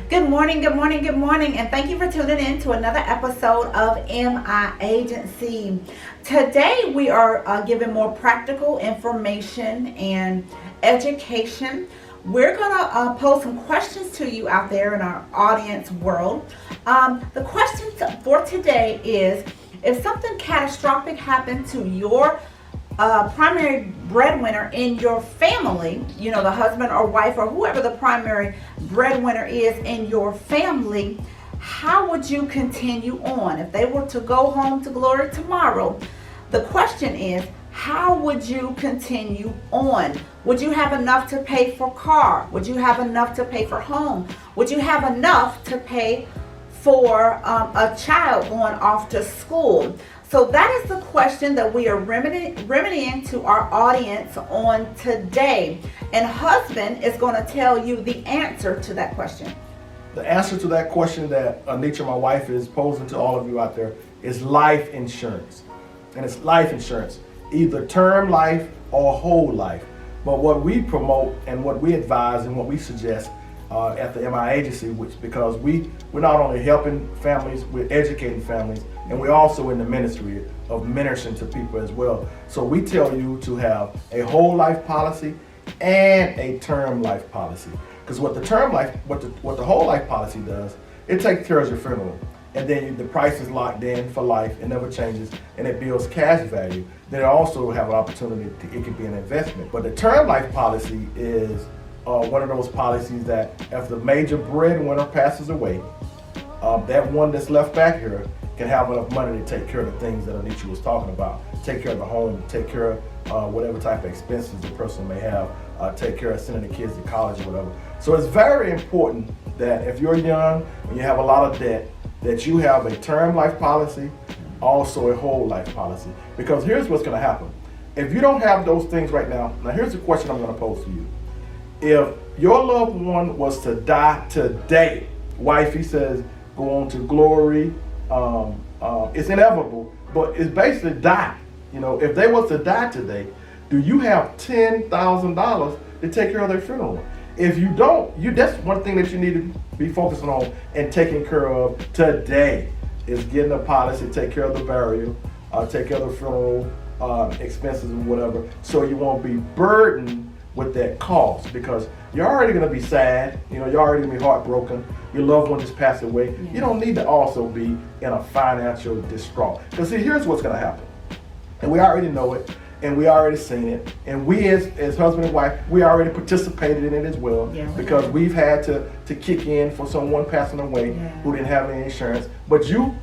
Good morning, good morning, good morning, and thank you for tuning in to another episode of MI Agency. Today we are giving more practical information and education. We're going to pose some questions to you out there in our audience world. The question for today is, if something catastrophic happened to your primary breadwinner in your family, you know, the husband or wife or whoever the primary breadwinner is in your family, how would you continue on? If they were to go home to glory tomorrow, the question is, how would you continue on? Would you have enough to pay for car? Would you have enough to pay for home? Would you have enough to pay for a child going off to school? So that is the question that we are remedying to our audience on today. And husband is going to tell you the answer to that question. The answer to that question that Anitra, my wife, is posing to all of you out there is life insurance. And it's life insurance, either term life or whole life. But what we promote and what we advise and what we suggest at the MI Agency, because we're not only helping families, we're educating families, and we're also in the ministry of ministering to people as well. So we tell you to have a whole life policy and a term life policy. Because what the whole life policy does, it takes care of your funeral. And then the price is locked in for life, it never changes, and it builds cash value. Then it also have an opportunity it could be an investment. But the term life policy is one of those policies that if the major breadwinner passes away, that one that's left back here can have enough money to take care of the things that Anitra was talking about. Take care of the home, take care of whatever type of expenses the person may have, take care of sending the kids to college or whatever. So it's very important that if you're young and you have a lot of debt, that you have a term life policy, also a whole life policy. Because here's what's gonna happen. If you don't have those things right now here's the question I'm gonna pose to you. If your loved one was to die today, wifey says, go on to glory, it's inevitable, but it's basically die. You know, if they was to die today, do you have $10,000 to take care of their funeral? If you don't, that's one thing that you need to be focusing on and taking care of today is getting a policy, take care of the burial, take care of the funeral expenses and whatever, so you won't be burdened with that cost, because you're already going to be sad, you know, you're already going to be heartbroken, your loved one just passed away. Yeah. You don't need to also be in a financial distraught. Because see, here's what's going to happen. And we already know it, and we already seen it, and we as husband and wife, we already participated in it as well, because we've had to kick in for someone passing away who didn't have any insurance. But you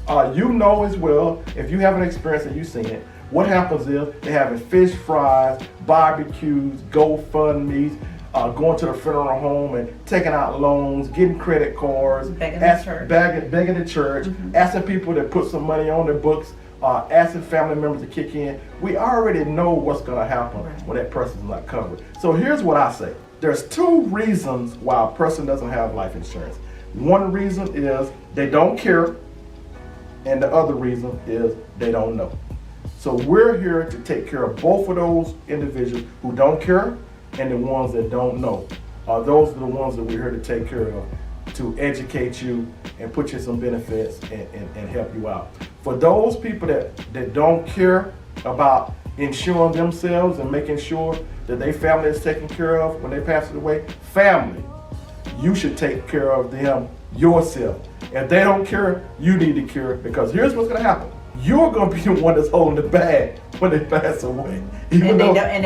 know as well, if you haven't experienced it, you've seen it. What happens is they're having fish fries, barbecues, GoFundMe's, going to the funeral home and taking out loans, getting credit cards, begging the church, asking people to put some money on their books, asking family members to kick in. We already know what's going to happen when that person's not covered. So here's what I say. There's two reasons why a person doesn't have life insurance. One reason is they don't care, and the other reason is they don't know. So we're here to take care of both of those individuals who don't care and the ones that don't know. Those are the ones that we're here to take care of, to educate you and put you some benefits and help you out. For those people that don't care about insuring themselves and making sure that their family is taken care of when they pass away, family, you should take care of them yourself. If they don't care, you need to care, because here's what's going to happen. You're going to be the one that's holding the bag when they pass away. And they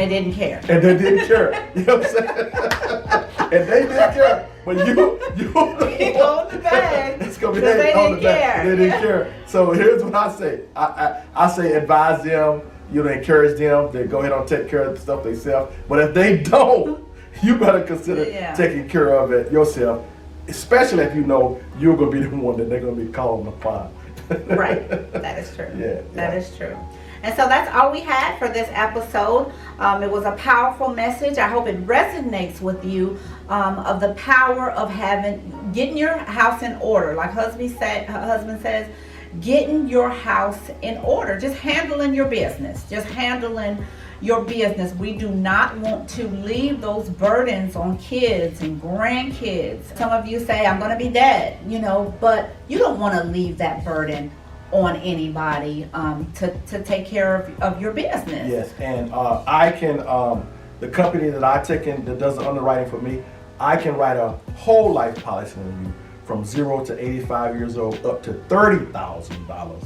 didn't care. And they didn't care. You know what I'm saying? And they didn't care. But you hold the bag. It's going to be they on the bag. They didn't care. So here's what I say. I say advise them, you know, encourage them to go ahead and take care of the stuff themselves. But if they don't, you better consider taking care of it yourself, especially if you know you're going to be the one that they're going to be calling upon. Right, that is true. That is true. And so that's all we had for this episode. It was a powerful message. I hope it resonates with you, of the power of getting your house in order. Like husband says, getting your house in order. Just handling your business. Just handling your business. We do not want to leave those burdens on kids and grandkids. Some of you say, I'm going to be dead, but you don't want to leave that burden on anybody to take care of your business. Yes, and I can, the company that I take in that does the underwriting for me, I can write a whole life policy on you from 0 to 85 years old up to $30,000.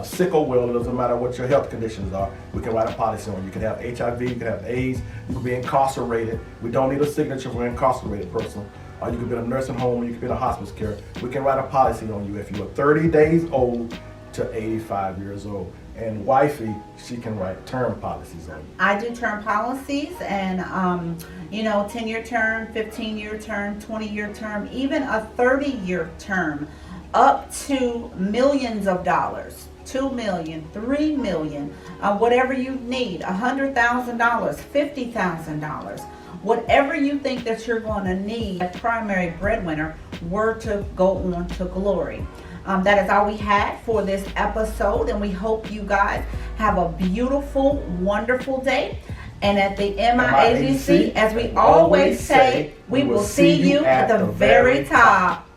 Sick or well, it doesn't matter what your health conditions are, we can write a policy on you. You can have HIV, you can have AIDS, you can be incarcerated. We don't need a signature for an incarcerated person. Or you could be in a nursing home, or you could be in a hospice care. We can write a policy on you if you're 30 days old to 85 years old. And wifey, she can write term policies on you. I do term policies and 10-year term, 15-year term, 20-year term, even a 30-year term, up to millions of dollars. 2 million, 3 million, whatever you need, $100,000, $50,000, whatever you think that you're going to need, a primary breadwinner were to go on to glory. That is all we had for this episode, and we hope you guys have a beautiful, wonderful day. And at the MI Agency, as we always say, we will see you at the very top.